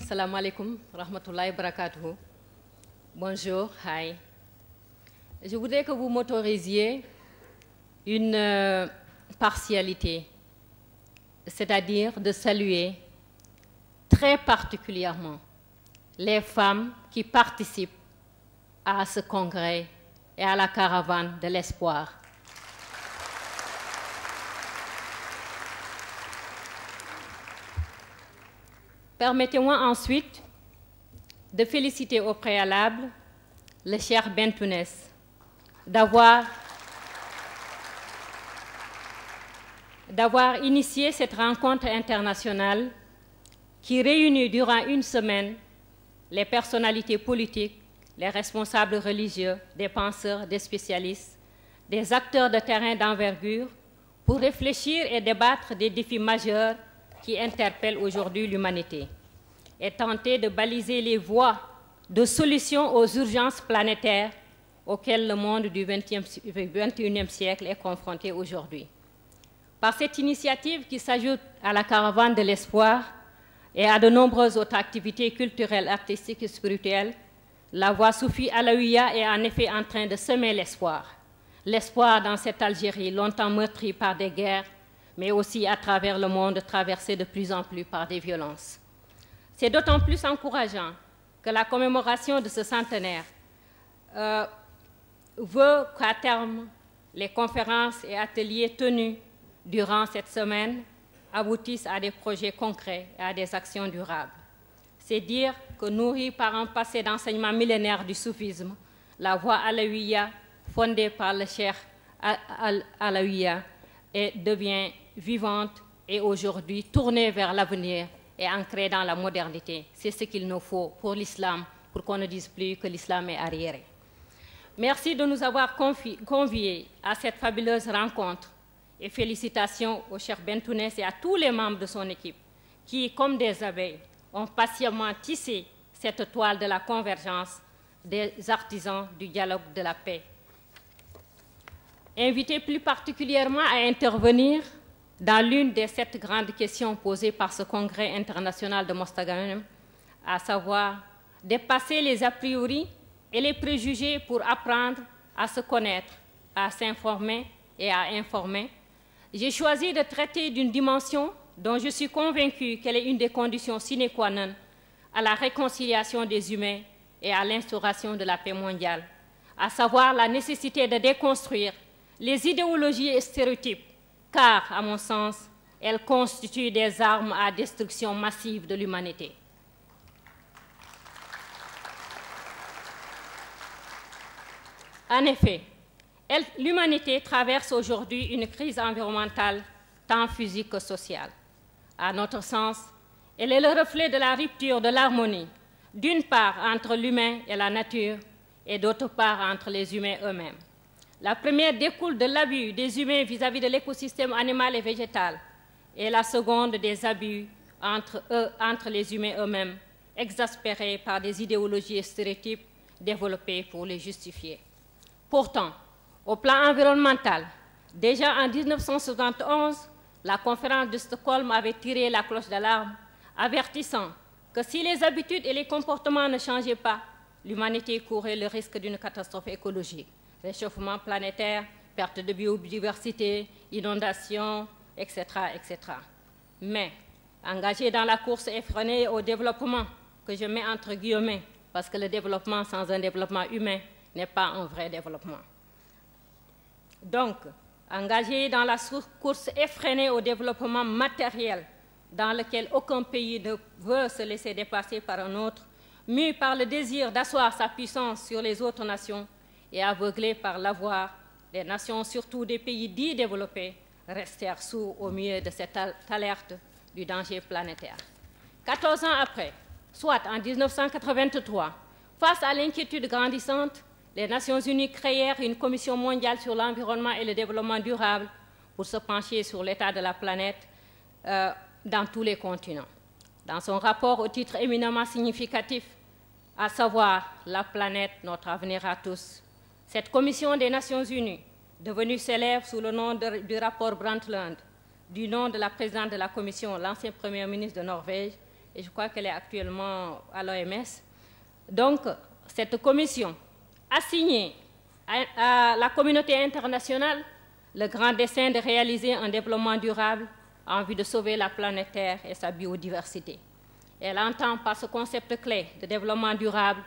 Assalamu alaikum, rahmatullahi barakatuhu. Bonjour, hi. Je voudrais que vous m'autorisiez une partialité, c'est-à-dire de saluer très particulièrement les femmes qui participent à ce congrès et à la caravane de l'espoir. Permettez-moi ensuite de féliciter au préalable le cher Bentounès d'avoir initié cette rencontre internationale qui réunit durant une semaine les personnalités politiques, les responsables religieux, des penseurs, des spécialistes, des acteurs de terrain d'envergure pour réfléchir et débattre des défis majeurs qui interpellent aujourd'hui l'humanité et tenter de baliser les voies de solutions aux urgences planétaires auxquelles le monde du XXIe siècle est confronté aujourd'hui. Par cette initiative qui s'ajoute à la caravane de l'espoir et à de nombreuses autres activités culturelles, artistiques et spirituelles, la voix Soufi Alaouia est en effet en train de semer l'espoir. L'espoir dans cette Algérie longtemps meurtrie par des guerres, mais aussi à travers le monde traversé de plus en plus par des violences. C'est d'autant plus encourageant que la commémoration de ce centenaire veut qu'à terme, les conférences et ateliers tenus durant cette semaine aboutissent à des projets concrets et à des actions durables. C'est dire que nourrie par un passé d'enseignement millénaire du soufisme, la voie alaouia, fondée par le cheikh Alaouia, devient vivante et aujourd'hui tournée vers l'avenir et ancrée dans la modernité. C'est ce qu'il nous faut pour l'islam, pour qu'on ne dise plus que l'islam est arriéré. Merci de nous avoir conviés à cette fabuleuse rencontre et félicitations au cher Bentounès et à tous les membres de son équipe qui, comme des abeilles, ont patiemment tissé cette toile de la convergence des artisans du dialogue de la paix. Invité plus particulièrement à intervenir dans l'une des 7 grandes questions posées par ce congrès international de Mostaganem, à savoir dépasser les a priori et les préjugés pour apprendre à se connaître, à s'informer et à informer, j'ai choisi de traiter d'une dimension dont je suis convaincue qu'elle est une des conditions sine qua non à la réconciliation des humains et à l'instauration de la paix mondiale, à savoir la nécessité de déconstruire les idéologies et stéréotypes, car, à mon sens, elles constituent des armes à destruction massive de l'humanité. En effet, l'humanité traverse aujourd'hui une crise environnementale tant physique que sociale. À notre sens, elle est le reflet de la rupture de l'harmonie, d'une part entre l'humain et la nature, et d'autre part entre les humains eux-mêmes. La première découle de l'abus des humains vis-à-vis de l'écosystème animal et végétal, et la seconde des abus entre les humains eux-mêmes, exaspérés par des idéologies et stéréotypes développés pour les justifier. Pourtant, au plan environnemental, déjà en 1971, la conférence de Stockholm avait tiré la cloche d'alarme, avertissant que si les habitudes et les comportements ne changeaient pas, l'humanité courait le risque d'une catastrophe écologique. Réchauffement planétaire, perte de biodiversité, inondations, etc., etc. Mais, engagé dans la course effrénée au développement, que je mets entre guillemets, parce que le développement sans un développement humain n'est pas un vrai développement. Donc, engagé dans la course effrénée au développement matériel, dans lequel aucun pays ne veut se laisser dépasser par un autre, mû par le désir d'asseoir sa puissance sur les autres nations, et aveuglés par l'avoir, les nations, surtout des pays dits développés, restèrent sourds au milieu de cette alerte du danger planétaire. 14 ans après, soit en 1983, face à l'inquiétude grandissante, les Nations Unies créèrent une commission mondiale sur l'environnement et le développement durable pour se pencher sur l'état de la planète dans tous les continents. Dans son rapport au titre éminemment significatif, à savoir la planète, notre avenir à tous, cette commission des Nations Unies, devenue célèbre sous le nom du rapport Brundtland, du nom de la présidente de la commission, l'ancien Premier ministre de Norvège, et je crois qu'elle est actuellement à l'OMS. Donc, cette commission a signé à la communauté internationale le grand dessein de réaliser un développement durable en vue de sauver la planète Terre et sa biodiversité. Elle entend par ce concept clé de développement durable,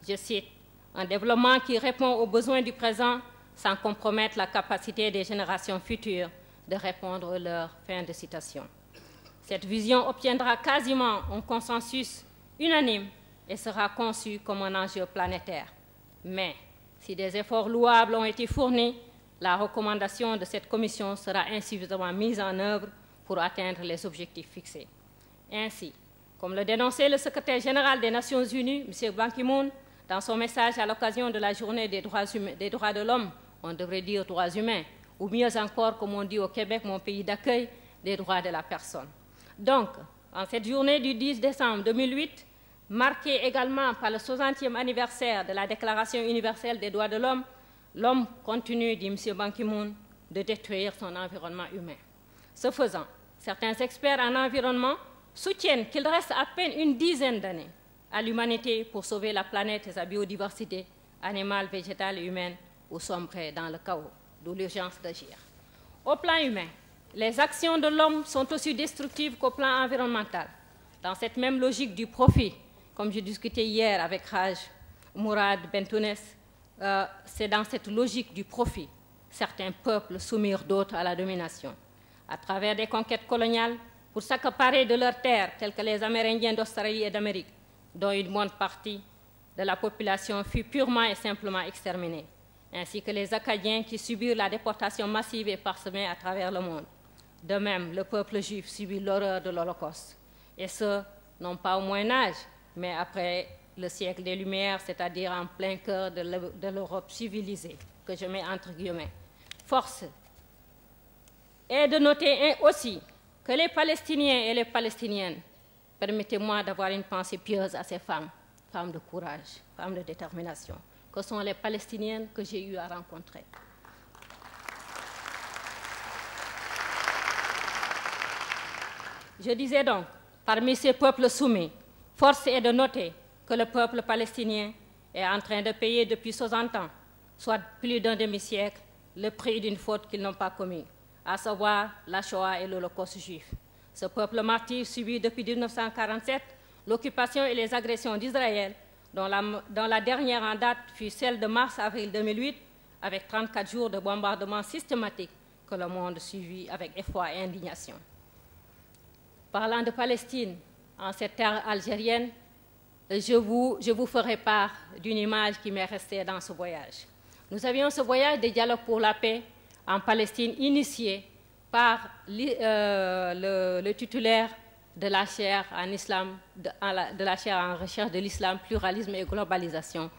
je cite, un développement qui répond aux besoins du présent sans compromettre la capacité des générations futures de répondre à leurs. Fin de citation. Cette vision obtiendra quasiment un consensus unanime et sera conçue comme un enjeu planétaire. Mais si des efforts louables ont été fournis, la recommandation de cette commission sera insuffisamment mise en œuvre pour atteindre les objectifs fixés. Ainsi, comme le dénonçait le secrétaire général des Nations Unies, M. Ban Ki-moon, dans son message à l'occasion de la journée des droits de l'homme, on devrait dire droits humains, ou mieux encore, comme on dit au Québec, mon pays d'accueil, des droits de la personne. Donc, en cette journée du 10 décembre 2008, marquée également par le 60e anniversaire de la Déclaration universelle des droits de l'homme, l'homme continue, dit M. Ban Ki-moon, de détruire son environnement humain. Ce faisant, certains experts en environnement soutiennent qu'il reste à peine une dizaine d'années à l'humanité pour sauver la planète et sa biodiversité animale, végétale et humaine ou sombrer dans le chaos, d'où l'urgence d'agir. Au plan humain, les actions de l'homme sont aussi destructives qu'au plan environnemental. Dans cette même logique du profit, comme j'ai discuté hier avec Haj Mourad Bentounes, c'est dans cette logique du profit certains peuples soumirent d'autres à la domination. À travers des conquêtes coloniales, pour s'accaparer de leurs terres, telles que les Amérindiens d'Australie et d'Amérique, dont une bonne partie de la population fut purement et simplement exterminée, ainsi que les Acadiens qui subirent la déportation massive et parsemée à travers le monde. De même, le peuple juif subit l'horreur de l'Holocauste, et ce, non pas au Moyen-Âge, mais après le siècle des Lumières, c'est-à-dire en plein cœur de l'Europe civilisée, que je mets entre guillemets. Force est de noter aussi que les Palestiniens et les Palestiniennes, permettez-moi d'avoir une pensée pieuse à ces femmes, femmes de courage, femmes de détermination, que sont les Palestiniennes que j'ai eu à rencontrer. Je disais donc, parmi ces peuples soumis, force est de noter que le peuple palestinien est en train de payer depuis 60 ans, soit plus d'un demi-siècle, le prix d'une faute qu'ils n'ont pas commise, à savoir la Shoah et l'Holocauste juif. Ce peuple martyr subit depuis 1947 l'occupation et les agressions d'Israël, dont la dernière en date fut celle de mars-avril 2008, avec 34 jours de bombardements systématiques que le monde suivit avec effroi et indignation. Parlant de Palestine, en cette terre algérienne, je vous ferai part d'une image qui m'est restée dans ce voyage. Nous avions ce voyage de dialogue pour la paix en Palestine initié par le titulaire de la chaire en islam, de la chaire en recherche de l'islam, pluralisme et globalisation,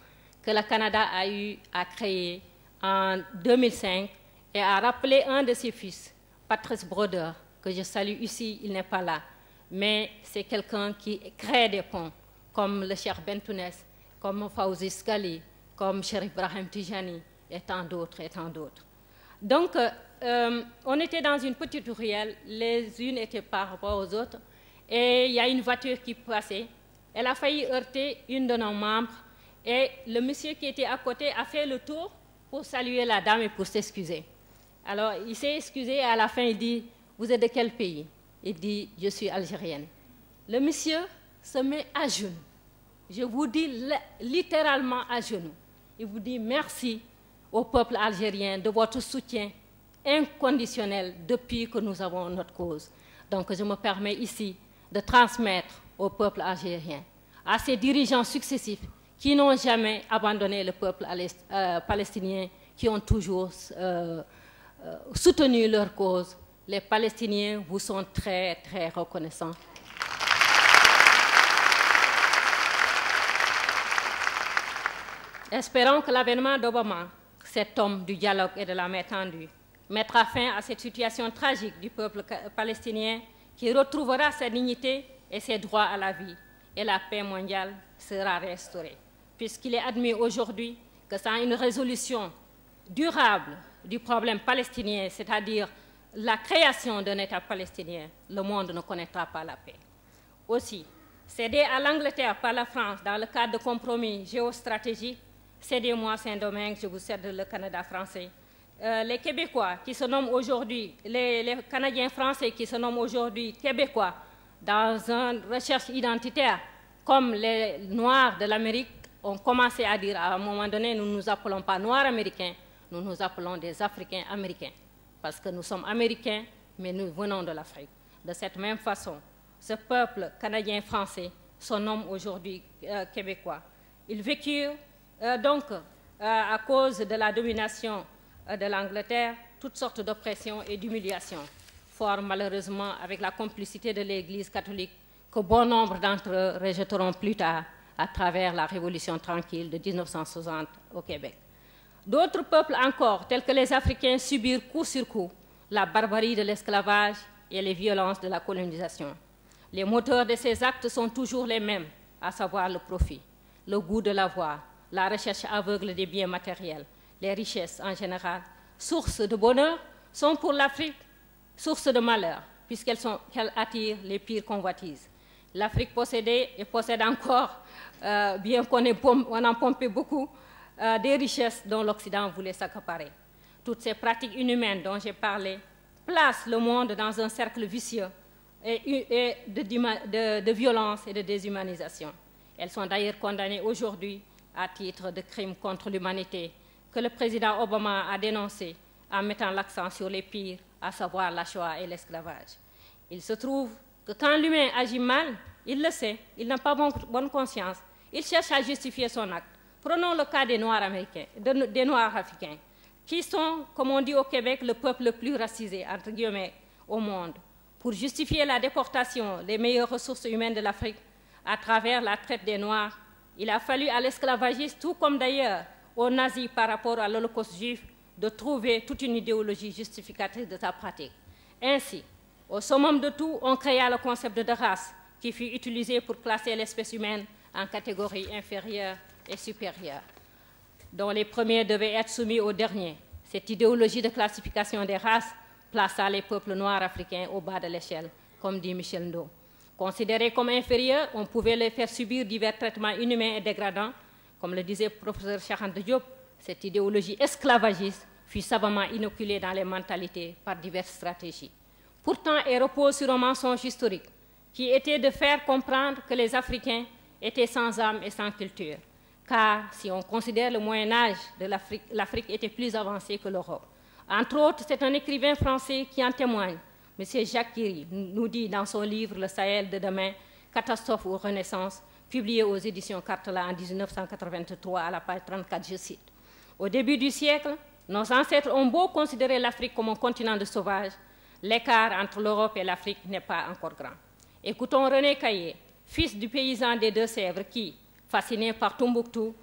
que le Canada a eu à créer en 2005 et a rappelé un de ses fils, Patrice Brodeur, que je salue ici, il n'est pas là, mais c'est quelqu'un qui crée des ponts, comme le Cheikh Bentounes, comme Fawzi Skali, comme Cheikh Ibrahim Tijani, et tant d'autres, et tant d'autres. Donc, on était dans une petite ruelle, les unes étaient par rapport aux autres, et il y a une voiture qui passait. Elle a failli heurter une de nos membres, et le monsieur qui était à côté a fait le tour pour saluer la dame et pour s'excuser. Alors, il s'est excusé, et à la fin, il dit, « Vous êtes de quel pays ?» Il dit, « Je suis algérienne. » Le monsieur se met à genoux. Je vous dis littéralement à genoux. Il vous dit merci au peuple algérien de votre soutien inconditionnel depuis que nous avons notre cause. Donc je me permets ici de transmettre au peuple algérien, à ses dirigeants successifs qui n'ont jamais abandonné le peuple palestinien, qui ont toujours soutenu leur cause. Les Palestiniens vous sont très, très reconnaissants. Espérons que l'avènement d'Obama, cet homme du dialogue et de la main tendue, mettra fin à cette situation tragique du peuple palestinien qui retrouvera sa dignité et ses droits à la vie, et la paix mondiale sera restaurée, puisqu'il est admis aujourd'hui que sans une résolution durable du problème palestinien, c'est-à-dire la création d'un État palestinien, le monde ne connaîtra pas la paix. Aussi, cédé à l'Angleterre par la France dans le cadre de compromis géostratégiques, cédez-moi Saint-Domingue, je vous cède le Canada français. Les Québécois qui se nomment aujourd'hui, les Canadiens français qui se nomment aujourd'hui Québécois dans une recherche identitaire, comme les Noirs de l'Amérique ont commencé à dire à un moment donné, nous ne nous appelons pas Noirs américains, nous nous appelons des Africains américains, parce que nous sommes Américains, mais nous venons de l'Afrique. De cette même façon, ce peuple canadien-français se nomme aujourd'hui Québécois. Ils vécurent à cause de la domination de l'Angleterre, toutes sortes d'oppressions et d'humiliations, fort malheureusement avec la complicité de l'Église catholique que bon nombre d'entre eux rejetteront plus tard à travers la Révolution tranquille de 1960 au Québec. D'autres peuples encore, tels que les Africains, subirent coup sur coup la barbarie de l'esclavage et les violences de la colonisation. Les moteurs de ces actes sont toujours les mêmes, à savoir le profit, le goût de l'avoir, la recherche aveugle des biens matériels, les richesses en général, sources de bonheur, sont pour l'Afrique source de malheur, puisqu'elles attirent les pires convoitises. L'Afrique possédait et possède encore, bien qu'on en pompait beaucoup, des richesses dont l'Occident voulait s'accaparer. Toutes ces pratiques inhumaines dont j'ai parlé placent le monde dans un cercle vicieux et de violence et de déshumanisation. Elles sont d'ailleurs condamnées aujourd'hui à titre de crimes contre l'humanité que le président Obama a dénoncé en mettant l'accent sur les pires, à savoir la Shoah et l'esclavage. Il se trouve que quand l'humain agit mal, il le sait, il n'a pas bonne conscience, il cherche à justifier son acte. Prenons le cas des Noirs américains, des Noirs africains, qui sont, comme on dit au Québec, le peuple le plus racisé, entre guillemets, au monde. Pour justifier la déportation des meilleures ressources humaines de l'Afrique à travers la traite des Noirs, il a fallu à l'esclavagisme, tout comme d'ailleurs aux nazis par rapport à l'Holocauste juif, de trouver toute une idéologie justificatrice de sa pratique. Ainsi, au summum de tout, on créa le concept de race qui fut utilisé pour classer l'espèce humaine en catégories inférieures et supérieures, dont les premiers devaient être soumis aux derniers. Cette idéologie de classification des races plaça les peuples noirs africains au bas de l'échelle, comme dit Michel Ndo. Considérés comme inférieurs, on pouvait les faire subir divers traitements inhumains et dégradants. Comme le disait le professeur Cheikh Anta Diop, cette idéologie esclavagiste fut savamment inoculée dans les mentalités par diverses stratégies. Pourtant, elle repose sur un mensonge historique qui était de faire comprendre que les Africains étaient sans âme et sans culture. Car si on considère le Moyen-Âge de l'Afrique, l'Afrique était plus avancée que l'Europe. Entre autres, c'est un écrivain français qui en témoigne. M. Jacques Guéry nous dit dans son livre « Le Sahel de demain, catastrophe ou renaissance », publié aux éditions Cartela en 1983 à la page 34, je cite. Au début du siècle, nos ancêtres ont beau considérer l'Afrique comme un continent de sauvages, l'écart entre l'Europe et l'Afrique n'est pas encore grand. Écoutons René Caillé, fils du paysan des Deux-Sèvres qui, fasciné par Tombouctou,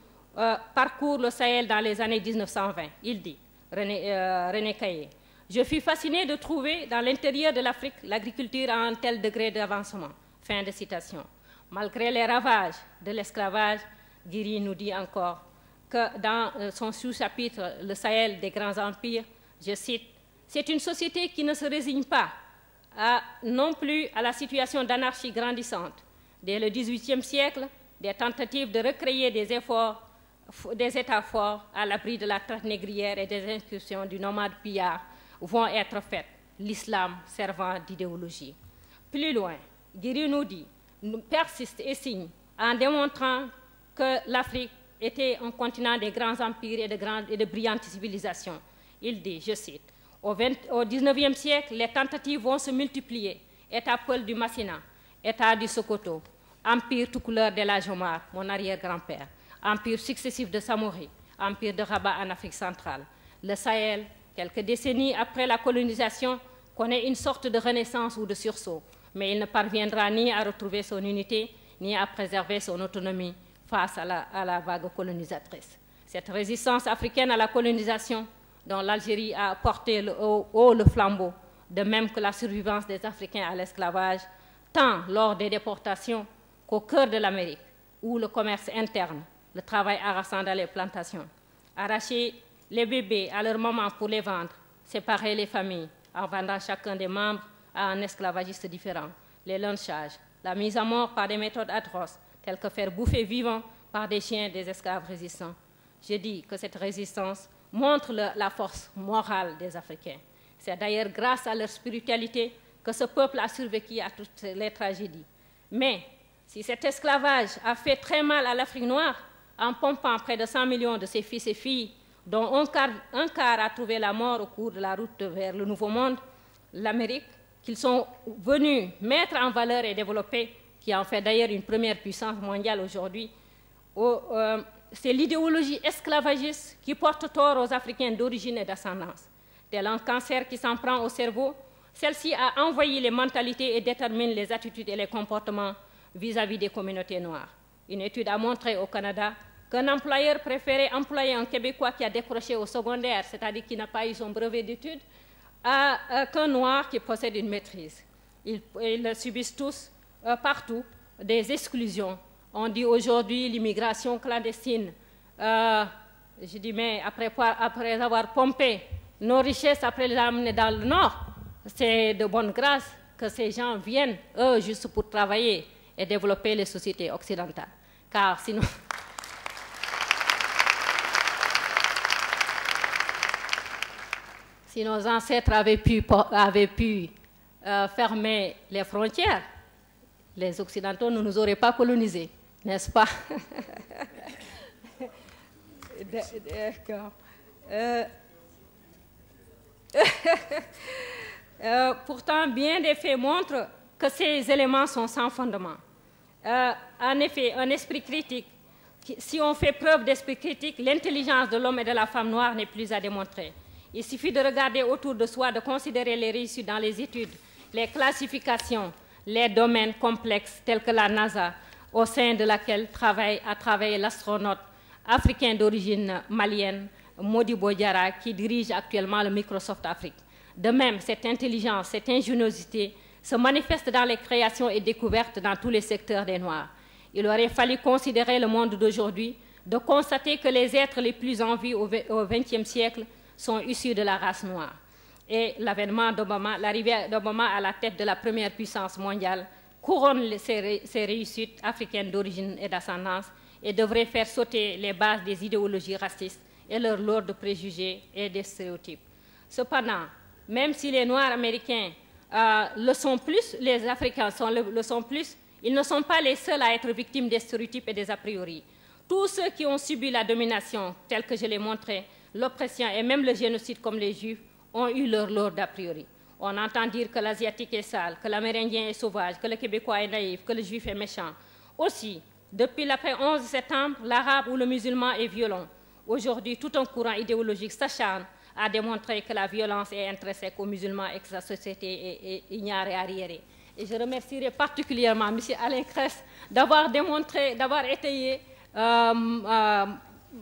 parcourt le Sahel dans les années 1920. Il dit, René Caillé, « Je fus fasciné de trouver dans l'intérieur de l'Afrique l'agriculture à un tel degré d'avancement. » Fin de citation. Malgré les ravages de l'esclavage, Guéry nous dit encore que dans son sous-chapitre « Le Sahel des grands empires », je cite, « C'est une société qui ne se résigne pas non plus à la situation d'anarchie grandissante. Dès le XVIIIe siècle, des tentatives de recréer des États forts à l'abri de la traite négrière et des incursions du nomade pillard vont être faites, l'islam servant d'idéologie. » Plus loin, Guéry nous dit, persiste et signe en démontrant que l'Afrique était un continent des grands empires et de brillantes civilisations. Il dit, je cite, au XIXe siècle, les tentatives vont se multiplier. État Peul du Massina, État du Sokoto, empire tout couleur de la Jomar, mon arrière-grand-père, empire successif de Samori, empire de Rabat en Afrique centrale. Le Sahel, quelques décennies après la colonisation, connaît une sorte de renaissance ou de sursaut, mais il ne parviendra ni à retrouver son unité, ni à préserver son autonomie face à la vague colonisatrice. Cette résistance africaine à la colonisation, dont l'Algérie a porté haut le flambeau, de même que la survivance des Africains à l'esclavage, tant lors des déportations qu'au cœur de l'Amérique, où le commerce interne, le travail harassant dans les plantations, arracher les bébés à leur maman pour les vendre, séparer les familles en vendant chacun des membres à un esclavagiste différent, les lynchages, la mise à mort par des méthodes atroces, telles que faire bouffer vivant par des chiens des esclaves résistants. Je dis que cette résistance montre la force morale des Africains. C'est d'ailleurs grâce à leur spiritualité que ce peuple a survécu à toutes les tragédies. Mais si cet esclavage a fait très mal à l'Afrique noire, en pompant près de 100 millions de ses fils et filles, dont un quart a trouvé la mort au cours de la route vers le Nouveau Monde, l'Amérique, qu'ils sont venus mettre en valeur et développer, qui en fait d'ailleurs une première puissance mondiale aujourd'hui, c'est l'idéologie esclavagiste qui porte tort aux Africains d'origine et d'ascendance. Tel un cancer qui s'en prend au cerveau, celle-ci a envahi les mentalités et détermine les attitudes et les comportements vis-à-vis des communautés noires. Une étude a montré au Canada qu'un employeur préférait employer un Québécois qui a décroché au secondaire, c'est-à-dire qui n'a pas eu son brevet d'études, qu'un noir qui possède une maîtrise. Ils subissent tous, partout, des exclusions. On dit aujourd'hui l'immigration clandestine. Je dis, mais après avoir pompé nos richesses, après les amener dans le Nord, c'est de bonne grâce que ces gens viennent, eux, juste pour travailler et développer les sociétés occidentales. Car sinon... Si nos ancêtres avaient pu fermer les frontières, les Occidentaux ne nous auraient pas colonisés, n'est-ce pas? D'accord. Pourtant, bien des faits montrent que ces éléments sont sans fondement. En effet, un esprit critique, si on fait preuve d'esprit critique, l'intelligence de l'homme et de la femme noire n'est plus à démontrer. Il suffit de regarder autour de soi, de considérer les réussites dans les études, les classifications, les domaines complexes tels que la NASA, au sein de laquelle a travaillé l'astronaute africain d'origine malienne, Modibo Diarra, qui dirige actuellement le Microsoft Afrique. De même, cette intelligence, cette ingéniosité se manifeste dans les créations et découvertes dans tous les secteurs des Noirs. Il aurait fallu considérer le monde d'aujourd'hui, de constater que les êtres les plus en vie au XXe siècle sont issus de la race noire. Et l'avènement d'Obama, l'arrivée d'Obama à la tête de la première puissance mondiale, couronne ces réussites africaines d'origine et d'ascendance et devrait faire sauter les bases des idéologies racistes et leur lot de préjugés et de stéréotypes. Cependant, même si les Noirs américains le sont plus, les Africains le sont plus, ils ne sont pas les seuls à être victimes des stéréotypes et des a priori. Tous ceux qui ont subi la domination, telle que je l'ai montré, l'oppression et même le génocide comme les Juifs, ont eu leur lot d'a priori. On entend dire que l'Asiatique est sale, que l'Amérindien est sauvage, que le Québécois est naïf, que le Juif est méchant. Aussi, depuis l'après 11 septembre, l'Arabe ou le musulman est violent. Aujourd'hui, tout un courant idéologique s'acharne à démontrer que la violence est intrinsèque aux musulmans et que sa société est ignare et arriérée. Et je remercierai particulièrement M. Alain Crest d'avoir démontré, d'avoir étayé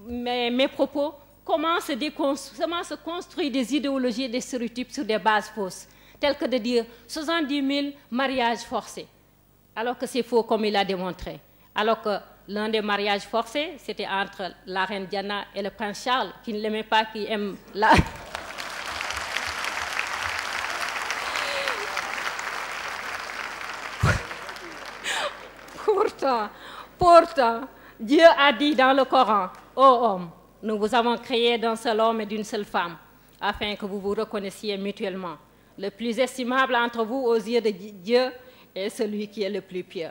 mes propos, comment se construisent des idéologies et des stéréotypes sur des bases fausses, telles que de dire 70 000 mariages forcés, alors que c'est faux comme il a démontré. Alors que l'un des mariages forcés, c'était entre la reine Diana et le prince Charles, qui ne l'aimait pas, qui aime la... Pourtant, Dieu a dit dans le Coran, « Ô homme, nous vous avons créé d'un seul homme et d'une seule femme, afin que vous vous reconnaissiez mutuellement. Le plus estimable entre vous aux yeux de Dieu est celui qui est le plus pieux. »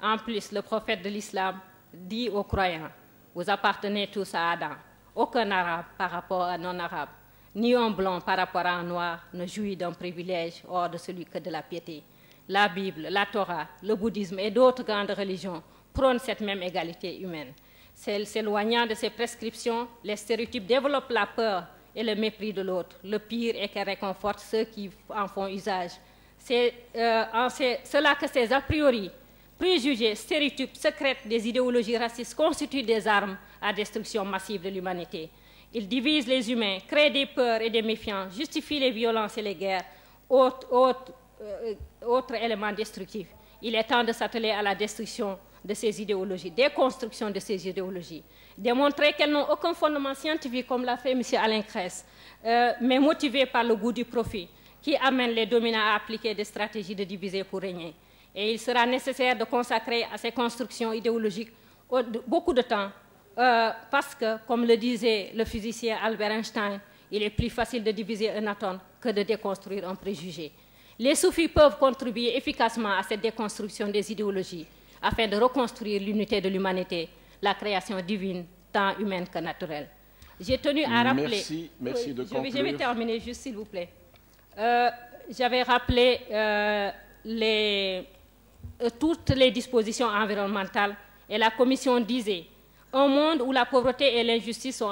En plus, le prophète de l'islam dit aux croyants, « Vous appartenez tous à Adam. Aucun arabe par rapport à un non-arabe, ni un blanc par rapport à un noir ne jouit d'un privilège hors de celui que de la piété. » La Bible, la Torah, le bouddhisme et d'autres grandes religions prônent cette même égalité humaine. S'éloignant de ces prescriptions, les stéréotypes développent la peur et le mépris de l'autre. Le pire est qu'elles réconfortent ceux qui en font usage. C'est cela que ces a priori, préjugés, stéréotypes, secrètes des idéologies racistes constituent des armes à destruction massive de l'humanité. Ils divisent les humains, créent des peurs et des méfiances, justifient les violences et les guerres, autres éléments destructifs. Il est temps de s'atteler à la destruction de ces idéologies, déconstruction de ces idéologies, démontrer qu'elles n'ont aucun fondement scientifique, comme l'a fait M. Alain Crest, mais motivées par le goût du profit, qui amène les dominants à appliquer des stratégies de diviser pour régner. Et il sera nécessaire de consacrer à ces constructions idéologiques beaucoup de temps, parce que, comme le disait le physicien Albert Einstein, il est plus facile de diviser un atome que de déconstruire un préjugé. Les soufis peuvent contribuer efficacement à cette déconstruction des idéologies afin de reconstruire l'unité de l'humanité, la création divine, tant humaine que naturelle. J'ai tenu à rappeler... Merci de conclure. Je vais terminer juste, s'il vous plaît. J'avais rappelé toutes les dispositions environnementales et la Commission disait « Un monde où la pauvreté et l'injustice sont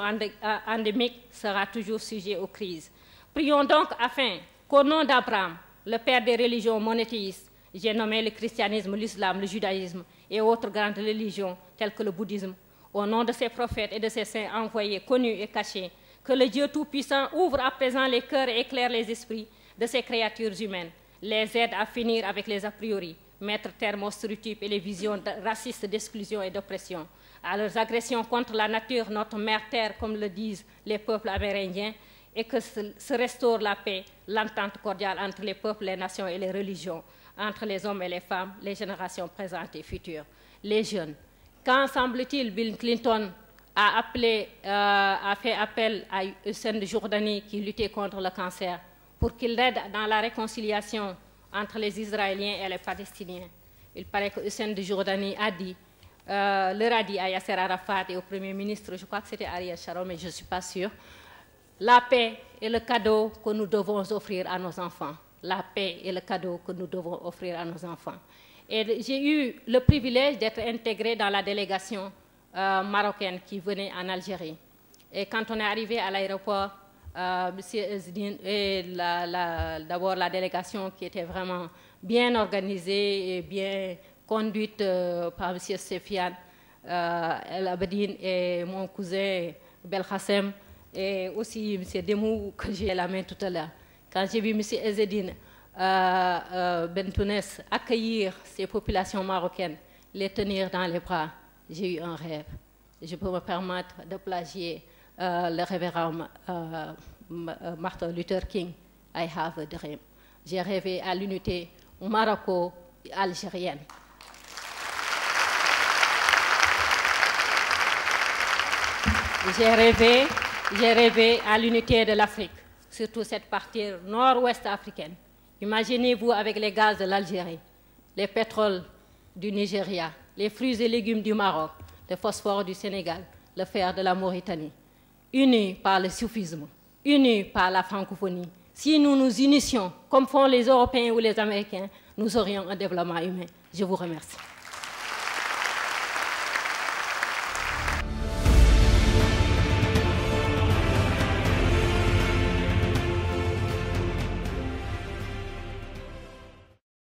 endémiques sera toujours sujet aux crises. Prions donc afin qu'au nom d'Abraham, le père des religions monothéistes, j'ai nommé le christianisme, l'islam, le judaïsme et autres grandes religions telles que le bouddhisme, au nom de ses prophètes et de ses saints envoyés, connus et cachés, que le Dieu Tout-Puissant ouvre à présent les cœurs et éclaire les esprits de ces créatures humaines, les aide à finir avec les a priori, mettre terme aux stéréotypes et les visions racistes d'exclusion et d'oppression, à leurs agressions contre la nature, notre mère terre, comme le disent les peuples amérindiens, et que se restaure la paix, l'entente cordiale entre les peuples, les nations et les religions, entre les hommes et les femmes, les générations présentes et futures, les jeunes. Quand semble-t-il Bill Clinton a fait appel à Hussein de Jordanie qui luttait contre le cancer pour qu'il aide dans la réconciliation entre les Israéliens et les Palestiniens. Il paraît que Hussein de Jordanie leur a dit à Yasser Arafat et au Premier ministre, je crois que c'était Ariel Sharon, mais je ne suis pas sûre, la paix est le cadeau que nous devons offrir à nos enfants. La paix est le cadeau que nous devons offrir à nos enfants. Et j'ai eu le privilège d'être intégrée dans la délégation marocaine qui venait en Algérie. Et quand on est arrivé à l'aéroport, M. Ezdine et d'abord la délégation qui était vraiment bien organisée et bien conduite par M. Sefiane El Abedine et mon cousin Belkhasem et aussi M. Demou que j'ai la main tout à l'heure. Quand j'ai vu M. Ezdine Bentounes accueillir ces populations marocaines, les tenir dans les bras, j'ai eu un rêve. Je peux me permettre de plagier le révérend Martin Luther King, I have a dream. J'ai rêvé à l'unité maroco-algérienne. J'ai rêvé à l'unité de l'Afrique, surtout cette partie nord-ouest africaine. Imaginez-vous avec les gaz de l'Algérie, les pétroles du Nigeria, les fruits et légumes du Maroc, le phosphore du Sénégal, le fer de la Mauritanie, unis par le soufisme, unis par la francophonie. Si nous nous unissions, comme font les Européens ou les Américains, nous aurions un développement humain. Je vous remercie.